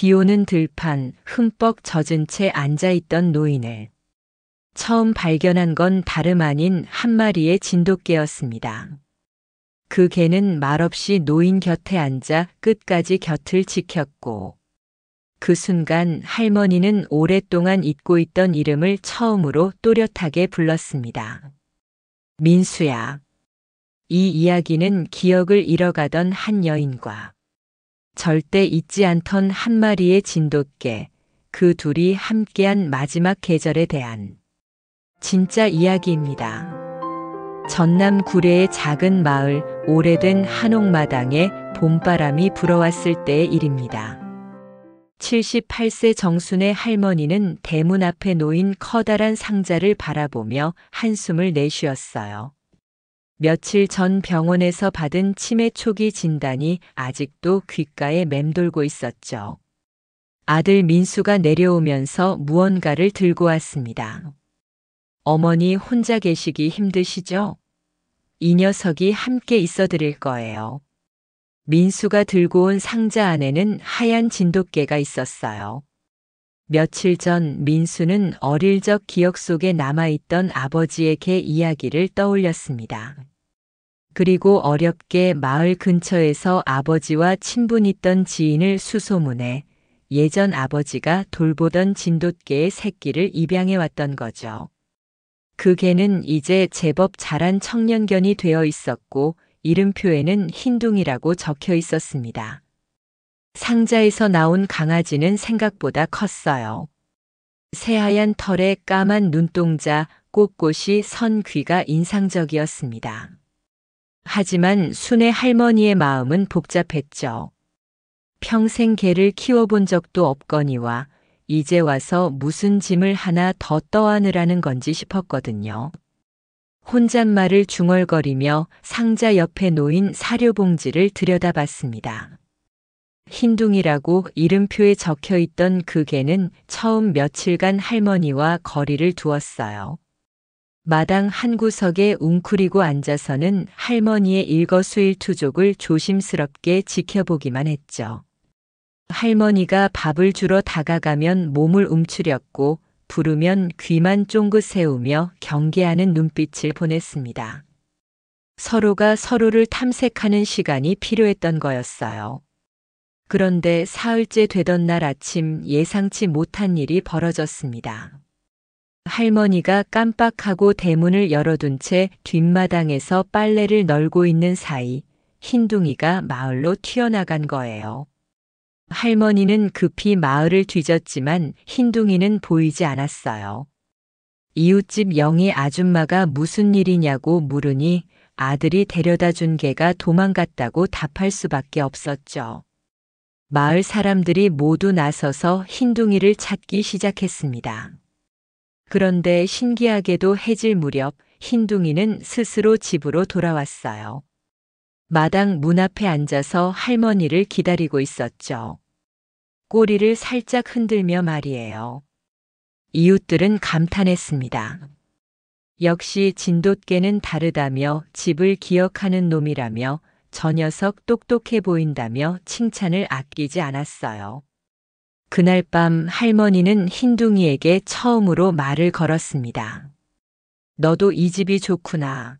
비오는 들판 흠뻑 젖은 채 앉아있던 노인을 처음 발견한 건 다름 아닌 한 마리의 진돗개였습니다. 그 개는 말없이 노인 곁에 앉아 끝까지 곁을 지켰고, 그 순간 할머니는 오랫동안 잊고 있던 이름을 처음으로 또렷하게 불렀습니다. 민수야. 이 이야기는 기억을 잃어가던 한 여인과 절대 잊지 않던 한 마리의 진돗개, 그 둘이 함께한 마지막 계절에 대한 진짜 이야기입니다. 전남 구례의 작은 마을, 오래된 한옥마당에 봄바람이 불어왔을 때의 일입니다. 78세 정순의 할머니는 대문 앞에 놓인 커다란 상자를 바라보며 한숨을 내쉬었어요. 며칠 전 병원에서 받은 치매 초기 진단이 아직도 귓가에 맴돌고 있었죠. 아들 민수가 내려오면서 무언가를 들고 왔습니다. 어머니 혼자 계시기 힘드시죠? 이 녀석이 함께 있어 드릴 거예요. 민수가 들고 온 상자 안에는 하얀 진돗개가 있었어요. 며칠 전 민수는 어릴 적 기억 속에 남아있던 아버지의 개 이야기를 떠올렸습니다. 그리고 어렵게 마을 근처에서 아버지와 친분있던 지인을 수소문해 예전 아버지가 돌보던 진돗개의 새끼를 입양해 왔던 거죠. 그 개는 이제 제법 자란 청년견이 되어 있었고 이름표에는 흰둥이라고 적혀 있었습니다. 상자에서 나온 강아지는 생각보다 컸어요. 새하얀 털에 까만 눈동자, 꼿꼿이 선 귀가 인상적이었습니다. 하지만 순의 할머니의 마음은 복잡했죠. 평생 개를 키워본 적도 없거니와 이제 와서 무슨 짐을 하나 더 떠안으라는 건지 싶었거든요. 혼잣말을 중얼거리며 상자 옆에 놓인 사료봉지를 들여다봤습니다. 흰둥이라고 이름표에 적혀 있던 그 개는 처음 며칠간 할머니와 거리를 두었어요. 마당 한 구석에 웅크리고 앉아서는 할머니의 일거수일투족을 조심스럽게 지켜보기만 했죠. 할머니가 밥을 주러 다가가면 몸을 움츠렸고 부르면 귀만 쫑긋 세우며 경계하는 눈빛을 보냈습니다. 서로가 서로를 탐색하는 시간이 필요했던 거였어요. 그런데 사흘째 되던 날 아침 예상치 못한 일이 벌어졌습니다. 할머니가 깜빡하고 대문을 열어둔 채 뒷마당에서 빨래를 널고 있는 사이 흰둥이가 마을로 튀어나간 거예요. 할머니는 급히 마을을 뒤졌지만 흰둥이는 보이지 않았어요. 이웃집 영희 아줌마가 무슨 일이냐고 물으니 아들이 데려다 준 개가 도망갔다고 답할 수밖에 없었죠. 마을 사람들이 모두 나서서 흰둥이를 찾기 시작했습니다. 그런데 신기하게도 해질 무렵 흰둥이는 스스로 집으로 돌아왔어요. 마당 문 앞에 앉아서 할머니를 기다리고 있었죠. 꼬리를 살짝 흔들며 말이에요. 이웃들은 감탄했습니다. 역시 진돗개는 다르다며 집을 기억하는 놈이라며 저 녀석 똑똑해 보인다며 칭찬을 아끼지 않았어요. 그날 밤 할머니는 흰둥이에게 처음으로 말을 걸었습니다. 너도 이 집이 좋구나.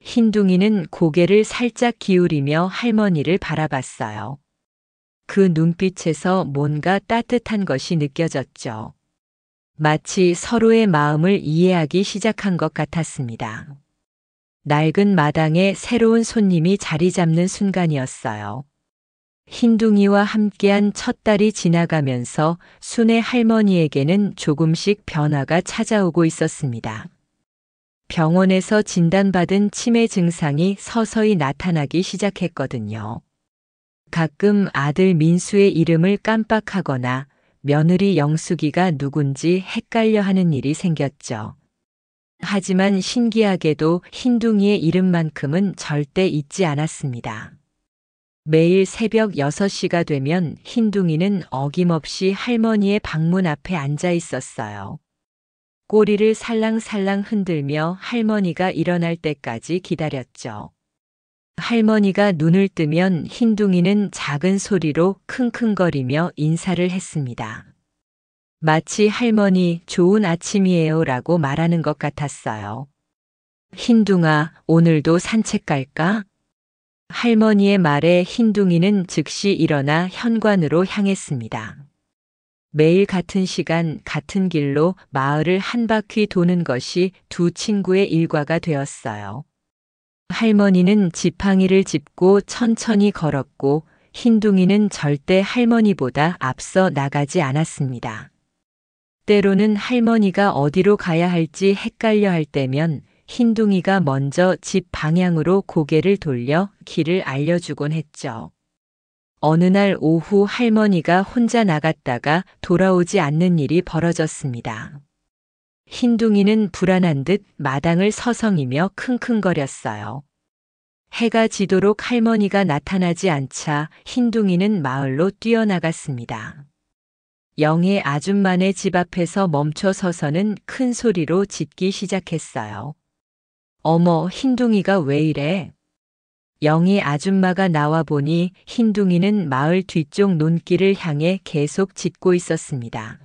흰둥이는 고개를 살짝 기울이며 할머니를 바라봤어요. 그 눈빛에서 뭔가 따뜻한 것이 느껴졌죠. 마치 서로의 마음을 이해하기 시작한 것 같았습니다. 낡은 마당에 새로운 손님이 자리 잡는 순간이었어요. 흰둥이와 함께한 첫 달이 지나가면서 순의 할머니에게는 조금씩 변화가 찾아오고 있었습니다. 병원에서 진단받은 치매 증상이 서서히 나타나기 시작했거든요. 가끔 아들 민수의 이름을 깜빡하거나 며느리 영숙이가 누군지 헷갈려 하는 일이 생겼죠. 하지만 신기하게도 흰둥이의 이름만큼은 절대 잊지 않았습니다. 매일 새벽 6시가 되면 흰둥이는 어김없이 할머니의 방문 앞에 앉아 있었어요. 꼬리를 살랑살랑 흔들며 할머니가 일어날 때까지 기다렸죠. 할머니가 눈을 뜨면 흰둥이는 작은 소리로 킁킁거리며 인사를 했습니다. 마치 할머니 좋은 아침이에요 라고 말하는 것 같았어요. 흰둥아, 오늘도 산책 갈까? 할머니의 말에 흰둥이는 즉시 일어나 현관으로 향했습니다. 매일 같은 시간, 같은 길로 마을을 한 바퀴 도는 것이 두 친구의 일과가 되었어요. 할머니는 지팡이를 짚고 천천히 걸었고 흰둥이는 절대 할머니보다 앞서 나가지 않았습니다. 때로는 할머니가 어디로 가야 할지 헷갈려 할 때면 흰둥이가 먼저 집 방향으로 고개를 돌려 길을 알려주곤 했죠. 어느 날 오후 할머니가 혼자 나갔다가 돌아오지 않는 일이 벌어졌습니다. 흰둥이는 불안한 듯 마당을 서성이며 킁킁거렸어요. 해가 지도록 할머니가 나타나지 않자 흰둥이는 마을로 뛰어나갔습니다. 영애 아줌마네 집 앞에서 멈춰 서서는 큰 소리로 짖기 시작했어요. 어머, 흰둥이가 왜 이래? 영희 아줌마가 나와 보니 흰둥이는 마을 뒤쪽 논길을 향해 계속 짖고 있었습니다.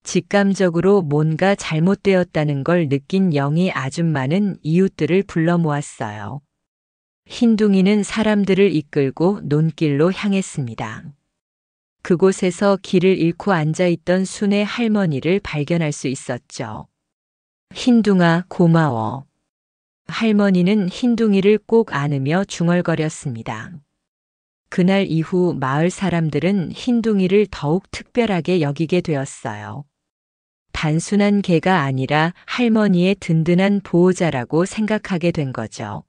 직감적으로 뭔가 잘못되었다는 걸 느낀 영희 아줌마는 이웃들을 불러 모았어요. 흰둥이는 사람들을 이끌고 논길로 향했습니다. 그곳에서 길을 잃고 앉아있던 순의 할머니를 발견할 수 있었죠. 흰둥아, 고마워. 할머니는 흰둥이를 꼭 안으며 중얼거렸습니다. 그날 이후 마을 사람들은 흰둥이를 더욱 특별하게 여기게 되었어요. 단순한 개가 아니라 할머니의 든든한 보호자라고 생각하게 된 거죠.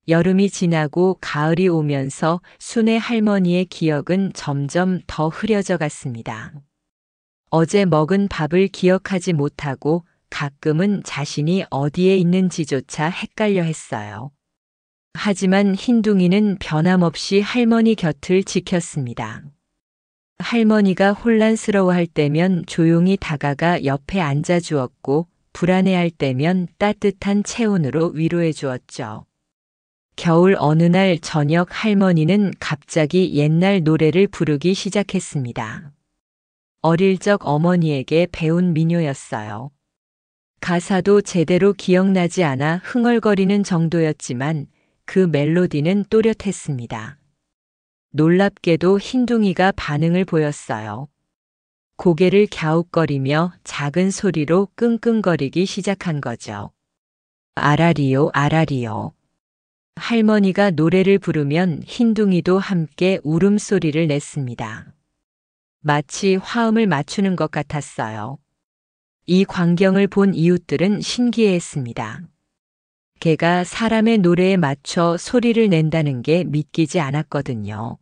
여름이 지나고 가을이 오면서 순의 할머니의 기억은 점점 더 흐려져 갔습니다. 어제 먹은 밥을 기억하지 못하고 가끔은 자신이 어디에 있는지조차 헷갈려 했어요. 하지만 흰둥이는 변함없이 할머니 곁을 지켰습니다. 할머니가 혼란스러워할 때면 조용히 다가가 옆에 앉아 주었고 불안해할 때면 따뜻한 체온으로 위로해 주었죠. 겨울 어느 날 저녁 할머니는 갑자기 옛날 노래를 부르기 시작했습니다. 어릴 적 어머니에게 배운 민요였어요. 가사도 제대로 기억나지 않아 흥얼거리는 정도였지만 그 멜로디는 또렷했습니다. 놀랍게도 흰둥이가 반응을 보였어요. 고개를 갸웃거리며 작은 소리로 끙끙거리기 시작한 거죠. 아라리요, 아라리요. 할머니가 노래를 부르면 흰둥이도 함께 울음소리를 냈습니다. 마치 화음을 맞추는 것 같았어요. 이 광경을 본 이웃들은 신기해했습니다. 개가 사람의 노래에 맞춰 소리를 낸다는 게 믿기지 않았거든요.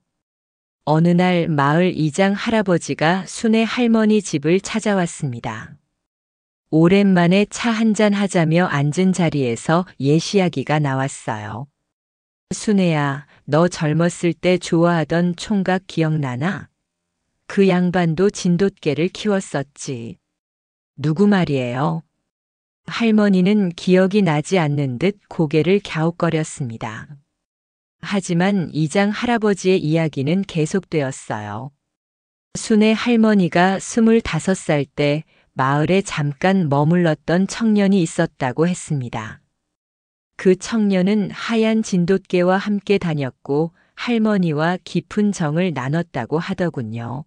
어느 날 마을 이장 할아버지가 순의 할머니 집을 찾아왔습니다. 오랜만에 차 한잔 하자며 앉은 자리에서 예시야기가 나왔어요. 순애야, 너 젊었을 때 좋아하던 총각 기억나나? 그 양반도 진돗개를 키웠었지. 누구 말이에요? 할머니는 기억이 나지 않는 듯 고개를 갸웃거렸습니다. 하지만 이장 할아버지의 이야기는 계속되었어요. 순의 할머니가 25살 때 마을에 잠깐 머물렀던 청년이 있었다고 했습니다. 그 청년은 하얀 진돗개와 함께 다녔고 할머니와 깊은 정을 나눴다고 하더군요.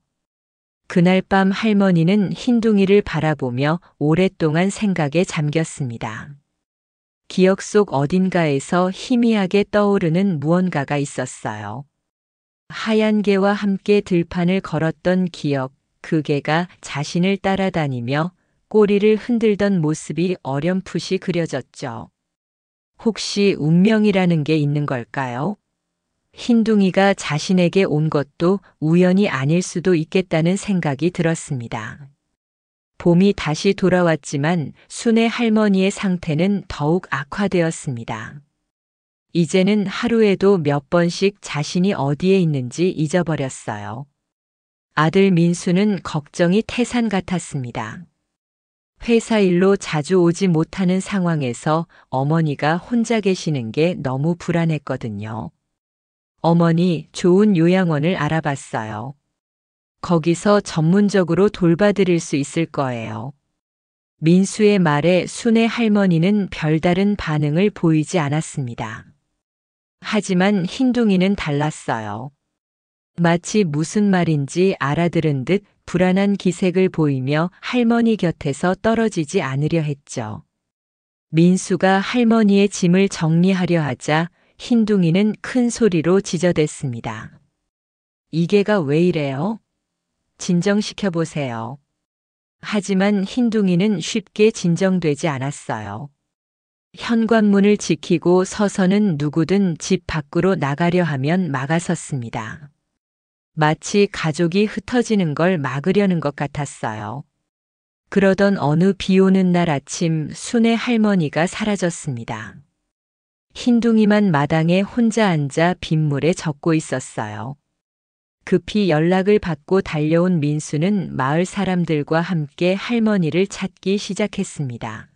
그날 밤 할머니는 흰둥이를 바라보며 오랫동안 생각에 잠겼습니다. 기억 속 어딘가에서 희미하게 떠오르는 무언가가 있었어요. 하얀 개와 함께 들판을 걸었던 기억, 그 개가 자신을 따라다니며 꼬리를 흔들던 모습이 어렴풋이 그려졌죠. 혹시 운명이라는 게 있는 걸까요? 흰둥이가 자신에게 온 것도 우연이 아닐 수도 있겠다는 생각이 들었습니다. 봄이 다시 돌아왔지만 순의 할머니의 상태는 더욱 악화되었습니다. 이제는 하루에도 몇 번씩 자신이 어디에 있는지 잊어버렸어요. 아들 민수는 걱정이 태산 같았습니다. 회사 일로 자주 오지 못하는 상황에서 어머니가 혼자 계시는 게 너무 불안했거든요. 어머니, 좋은 요양원을 알아봤어요. 거기서 전문적으로 돌봐드릴 수 있을 거예요. 민수의 말에 순애 할머니는 별다른 반응을 보이지 않았습니다. 하지만 흰둥이는 달랐어요. 마치 무슨 말인지 알아들은 듯 불안한 기색을 보이며 할머니 곁에서 떨어지지 않으려 했죠. 민수가 할머니의 짐을 정리하려 하자 흰둥이는 큰 소리로 지저댔습니다. 이게가 왜 이래요? 진정시켜 보세요. 하지만 흰둥이는 쉽게 진정되지 않았어요. 현관문을 지키고 서서는 누구든 집 밖으로 나가려 하면 막아섰습니다. 마치 가족이 흩어지는 걸 막으려는 것 같았어요. 그러던 어느 비 오는 날 아침 순애 할머니가 사라졌습니다. 흰둥이만 마당에 혼자 앉아 빗물에 젖고 있었어요. 급히 연락을 받고 달려온 민수는 마을 사람들과 함께 할머니를 찾기 시작했습니다.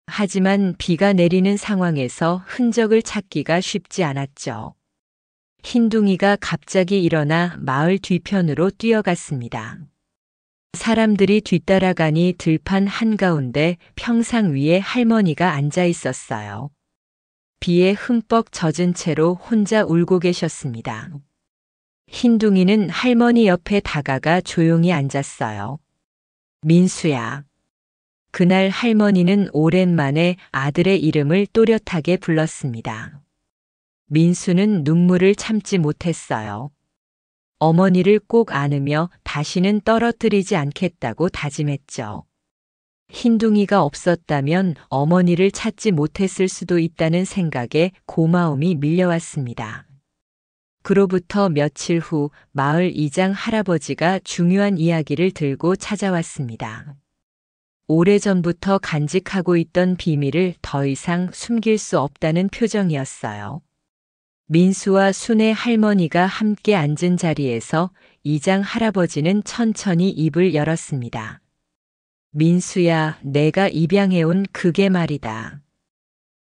하지만 비가 내리는 상황에서 흔적을 찾기가 쉽지 않았죠. 흰둥이가 갑자기 일어나 마을 뒤편으로 뛰어갔습니다. 사람들이 뒤따라가니 들판 한가운데 평상 위에 할머니가 앉아 있었어요. 비에 흠뻑 젖은 채로 혼자 울고 계셨습니다. 흰둥이는 할머니 옆에 다가가 조용히 앉았어요. 민수야. 그날 할머니는 오랜만에 아들의 이름을 또렷하게 불렀습니다. 민수는 눈물을 참지 못했어요. 어머니를 꼭 안으며 다시는 떨어뜨리지 않겠다고 다짐했죠. 흰둥이가 없었다면 어머니를 찾지 못했을 수도 있다는 생각에 고마움이 밀려왔습니다. 그로부터 며칠 후 마을 이장 할아버지가 중요한 이야기를 들고 찾아왔습니다. 오래전부터 간직하고 있던 비밀을 더 이상 숨길 수 없다는 표정이었어요. 민수와 순애 할머니가 함께 앉은 자리에서 이장 할아버지는 천천히 입을 열었습니다. 민수야, 내가 입양해온 그게 말이다.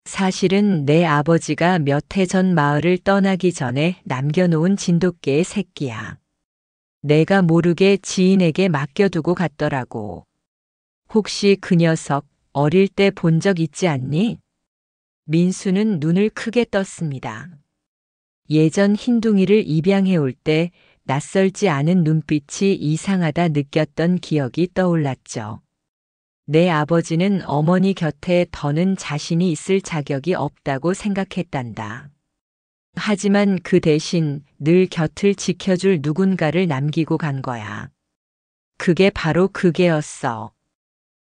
사실은 내 아버지가 몇 해 전 마을을 떠나기 전에 남겨놓은 진돗개의 새끼야. 내가 모르게 지인에게 맡겨두고 갔더라고. 혹시 그 녀석 어릴 때 본 적 있지 않니? 민수는 눈을 크게 떴습니다. 예전 흰둥이를 입양해 올 때 낯설지 않은 눈빛이 이상하다 느꼈던 기억이 떠올랐죠. 내 아버지는 어머니 곁에 더는 자신이 있을 자격이 없다고 생각했단다. 하지만 그 대신 늘 곁을 지켜줄 누군가를 남기고 간 거야. 그게 바로 그게였어.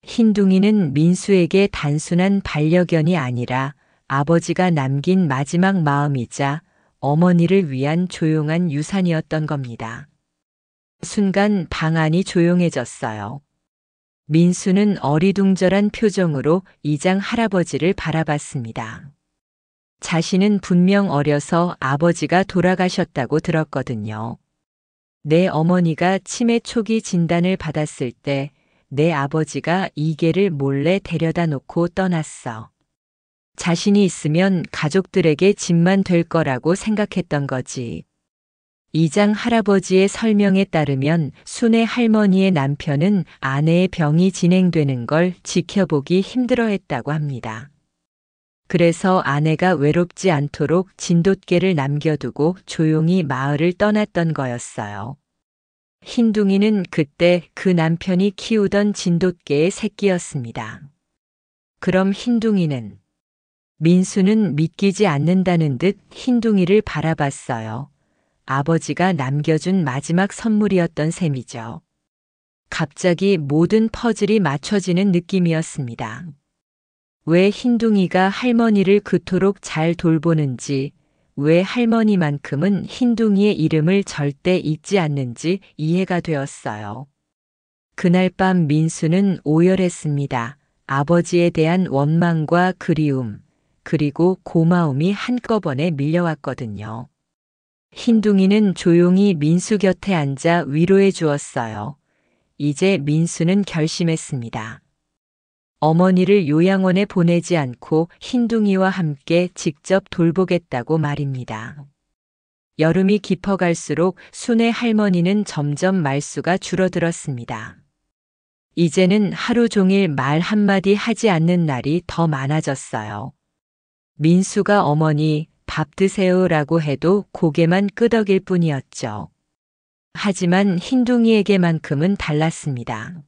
흰둥이는 민수에게 단순한 반려견이 아니라 아버지가 남긴 마지막 마음이자 어머니를 위한 조용한 유산이었던 겁니다. 순간 방 안이 조용해졌어요. 민수는 어리둥절한 표정으로 이장 할아버지를 바라봤습니다. 자신은 분명 어려서 아버지가 돌아가셨다고 들었거든요. 내 어머니가 치매 초기 진단을 받았을 때 내 아버지가 이계를 몰래 데려다 놓고 떠났어. 자신이 있으면 가족들에게 짐만 될 거라고 생각했던 거지. 이장 할아버지의 설명에 따르면 순애 할머니의 남편은 아내의 병이 진행되는 걸 지켜보기 힘들어했다고 합니다. 그래서 아내가 외롭지 않도록 진돗개를 남겨두고 조용히 마을을 떠났던 거였어요. 흰둥이는 그때 그 남편이 키우던 진돗개의 새끼였습니다. 그럼 흰둥이는? 민수는 믿기지 않는다는 듯 흰둥이를 바라봤어요. 아버지가 남겨준 마지막 선물이었던 셈이죠. 갑자기 모든 퍼즐이 맞춰지는 느낌이었습니다. 왜 흰둥이가 할머니를 그토록 잘 돌보는지, 왜 할머니만큼은 흰둥이의 이름을 절대 잊지 않는지 이해가 되었어요. 그날 밤 민수는 오열했습니다. 아버지에 대한 원망과 그리움, 그리고 고마움이 한꺼번에 밀려왔거든요. 흰둥이는 조용히 민수 곁에 앉아 위로해 주었어요. 이제 민수는 결심했습니다. 어머니를 요양원에 보내지 않고 흰둥이와 함께 직접 돌보겠다고 말입니다. 여름이 깊어갈수록 순의 할머니는 점점 말수가 줄어들었습니다. 이제는 하루 종일 말 한마디 하지 않는 날이 더 많아졌어요. 민수가 어머니 밥 드세요라고 해도 고개만 끄덕일 뿐이었죠. 하지만 흰둥이에게만큼은 달랐습니다.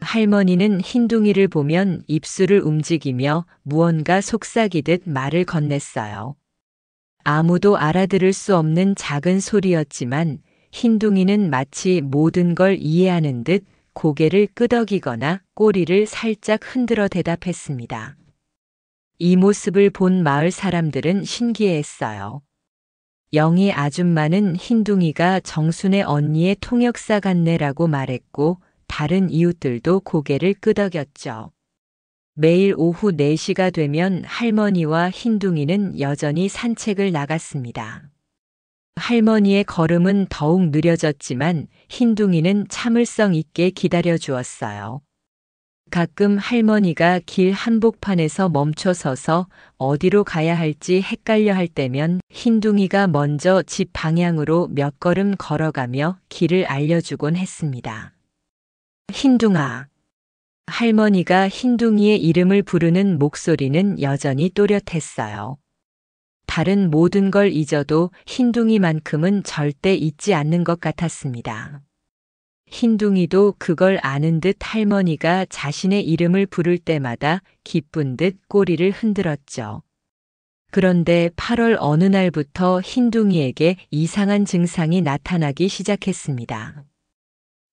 할머니는 흰둥이를 보면 입술을 움직이며 무언가 속삭이듯 말을 건넸어요. 아무도 알아들을 수 없는 작은 소리였지만 흰둥이는 마치 모든 걸 이해하는 듯 고개를 끄덕이거나 꼬리를 살짝 흔들어 대답했습니다. 이 모습을 본 마을 사람들은 신기해했어요. 영희 아줌마는 흰둥이가 정순의 언니의 통역사 같네라고 말했고 다른 이웃들도 고개를 끄덕였죠. 매일 오후 4시가 되면 할머니와 흰둥이는 여전히 산책을 나갔습니다. 할머니의 걸음은 더욱 느려졌지만 흰둥이는 참을성 있게 기다려 주었어요. 가끔 할머니가 길 한복판에서 멈춰 서서 어디로 가야 할지 헷갈려 할 때면 흰둥이가 먼저 집 방향으로 몇 걸음 걸어가며 길을 알려주곤 했습니다. 흰둥아. 할머니가 흰둥이의 이름을 부르는 목소리는 여전히 또렷했어요. 다른 모든 걸 잊어도 흰둥이만큼은 절대 잊지 않는 것 같았습니다. 흰둥이도 그걸 아는 듯 할머니가 자신의 이름을 부를 때마다 기쁜 듯 꼬리를 흔들었죠. 그런데 8월 어느 날부터 흰둥이에게 이상한 증상이 나타나기 시작했습니다.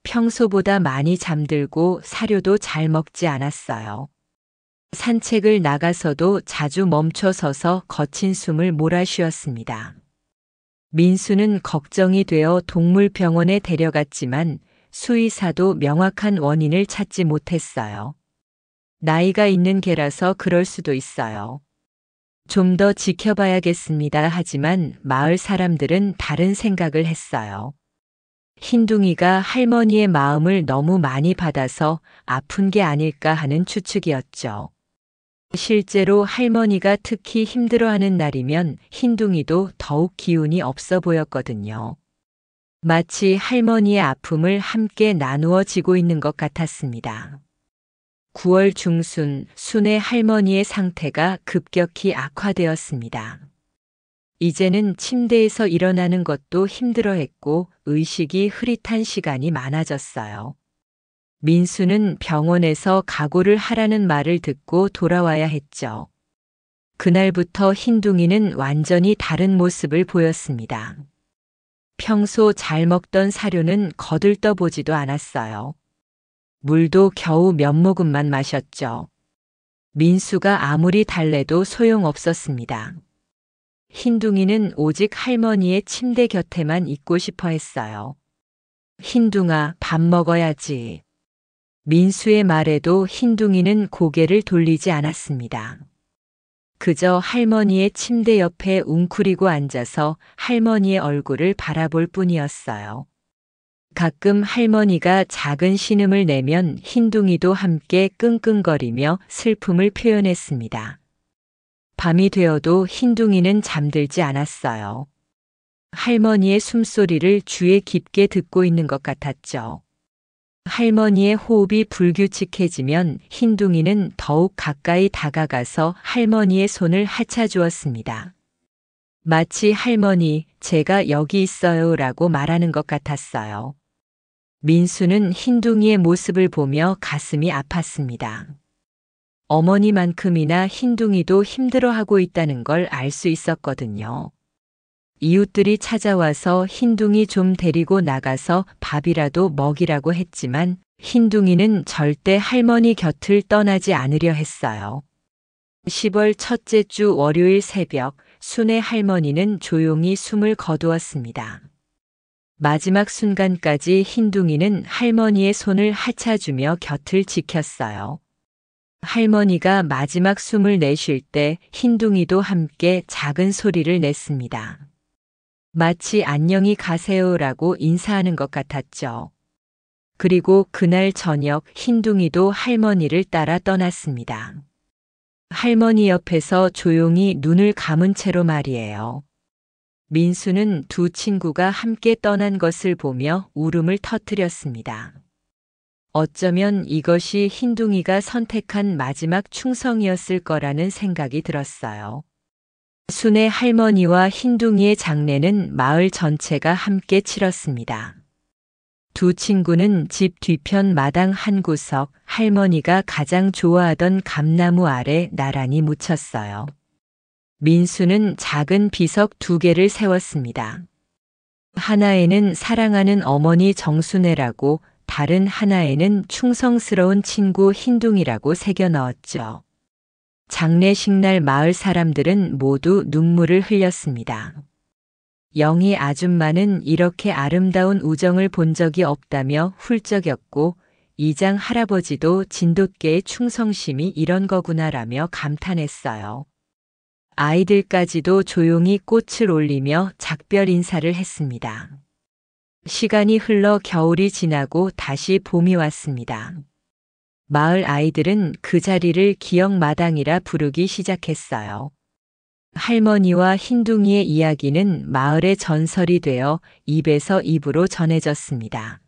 평소보다 많이 잠들고 사료도 잘 먹지 않았어요. 산책을 나가서도 자주 멈춰 서서 거친 숨을 몰아쉬었습니다. 민수는 걱정이 되어 동물병원에 데려갔지만 수의사도 명확한 원인을 찾지 못했어요. 나이가 있는 개라서 그럴 수도 있어요. 좀 더 지켜봐야겠습니다. 하지만 마을 사람들은 다른 생각을 했어요. 흰둥이가 할머니의 마음을 너무 많이 받아서 아픈 게 아닐까 하는 추측이었죠. 실제로 할머니가 특히 힘들어하는 날이면 흰둥이도 더욱 기운이 없어 보였거든요. 마치 할머니의 아픔을 함께 나누어 지고 있는 것 같았습니다. 9월 중순 순의 할머니의 상태가 급격히 악화되었습니다. 이제는 침대에서 일어나는 것도 힘들어했고 의식이 흐릿한 시간이 많아졌어요. 민수는 병원에서 각오를 하라는 말을 듣고 돌아와야 했죠. 그날부터 흰둥이는 완전히 다른 모습을 보였습니다. 평소 잘 먹던 사료는 거들떠보지도 않았어요. 물도 겨우 몇 모금만 마셨죠. 민수가 아무리 달래도 소용없었습니다. 흰둥이는 오직 할머니의 침대 곁에만 있고 싶어 했어요. 흰둥아, 밥 먹어야지. 민수의 말에도 흰둥이는 고개를 돌리지 않았습니다. 그저 할머니의 침대 옆에 웅크리고 앉아서 할머니의 얼굴을 바라볼 뿐이었어요. 가끔 할머니가 작은 신음을 내면 흰둥이도 함께 끙끙거리며 슬픔을 표현했습니다. 밤이 되어도 흰둥이는 잠들지 않았어요. 할머니의 숨소리를 귀에 깊게 듣고 있는 것 같았죠. 할머니의 호흡이 불규칙해지면 흰둥이는 더욱 가까이 다가가서 할머니의 손을 하차주었습니다. 마치 할머니, 제가 여기 있어요 라고 말하는 것 같았어요. 민수는 흰둥이의 모습을 보며 가슴이 아팠습니다. 어머니만큼이나 흰둥이도 힘들어하고 있다는 걸 알 수 있었거든요. 이웃들이 찾아와서 흰둥이 좀 데리고 나가서 밥이라도 먹이라고 했지만 흰둥이는 절대 할머니 곁을 떠나지 않으려 했어요. 10월 첫째 주 월요일 새벽, 순의 할머니는 조용히 숨을 거두었습니다. 마지막 순간까지 흰둥이는 할머니의 손을 하차주며 곁을 지켰어요. 할머니가 마지막 숨을 내쉴 때 흰둥이도 함께 작은 소리를 냈습니다. 마치 안녕히 가세요라고 인사하는 것 같았죠. 그리고 그날 저녁 흰둥이도 할머니를 따라 떠났습니다. 할머니 옆에서 조용히 눈을 감은 채로 말이에요. 민수는 두 친구가 함께 떠난 것을 보며 울음을 터뜨렸습니다. 어쩌면 이것이 흰둥이가 선택한 마지막 충성이었을 거라는 생각이 들었어요. 순의 할머니와 흰둥이의 장례는 마을 전체가 함께 치렀습니다. 두 친구는 집 뒤편 마당 한 구석 할머니가 가장 좋아하던 감나무 아래 나란히 묻혔어요. 민수는 작은 비석 2개를 세웠습니다. 하나에는 사랑하는 어머니 정순애라고, 다른 하나에는 충성스러운 친구 흰둥이라고 새겨 넣었죠. 장례식 날 마을 사람들은 모두 눈물을 흘렸습니다. 영희 아줌마는 이렇게 아름다운 우정을 본 적이 없다며 훌쩍였고, 이장 할아버지도 진돗개의 충성심이 이런 거구나라며 감탄했어요. 아이들까지도 조용히 꽃을 올리며 작별 인사를 했습니다. 시간이 흘러 겨울이 지나고 다시 봄이 왔습니다. 마을 아이들은 그 자리를 기억마당이라 부르기 시작했어요. 할머니와 흰둥이의 이야기는 마을의 전설이 되어 입에서 입으로 전해졌습니다.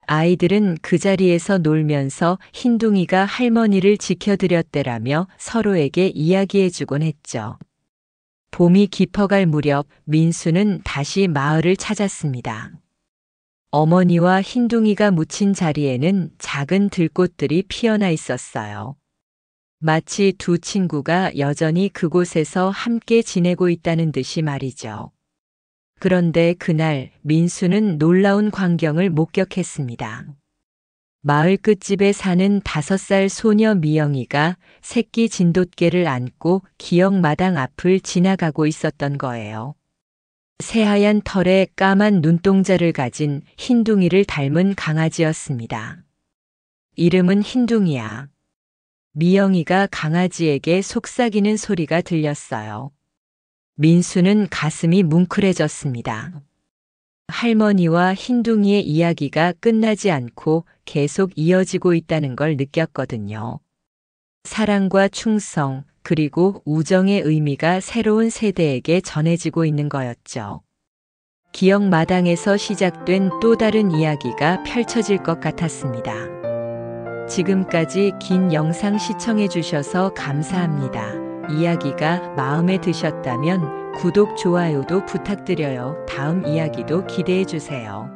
아이들은 그 자리에서 놀면서 흰둥이가 할머니를 지켜드렸대라며 서로에게 이야기해주곤 했죠. 봄이 깊어갈 무렵 민수는 다시 마을을 찾았습니다. 어머니와 흰둥이가 묻힌 자리에는 작은 들꽃들이 피어나 있었어요. 마치 두 친구가 여전히 그곳에서 함께 지내고 있다는 듯이 말이죠. 그런데 그날 민수는 놀라운 광경을 목격했습니다. 마을 끝집에 사는 5살 소녀 미영이가 새끼 진돗개를 안고 기억마당 앞을 지나가고 있었던 거예요. 새하얀 털에 까만 눈동자를 가진 흰둥이를 닮은 강아지였습니다. 이름은 흰둥이야. 미영이가 강아지에게 속삭이는 소리가 들렸어요. 민수는 가슴이 뭉클해졌습니다. 할머니와 흰둥이의 이야기가 끝나지 않고 계속 이어지고 있다는 걸 느꼈거든요. 사랑과 충성, 그리고 우정의 의미가 새로운 세대에게 전해지고 있는 거였죠. 기억마당에서 시작된 또 다른 이야기가 펼쳐질 것 같았습니다. 지금까지 긴 영상 시청해 주셔서 감사합니다. 이야기가 마음에 드셨다면 구독, 좋아요도 부탁드려요. 다음 이야기도 기대해 주세요.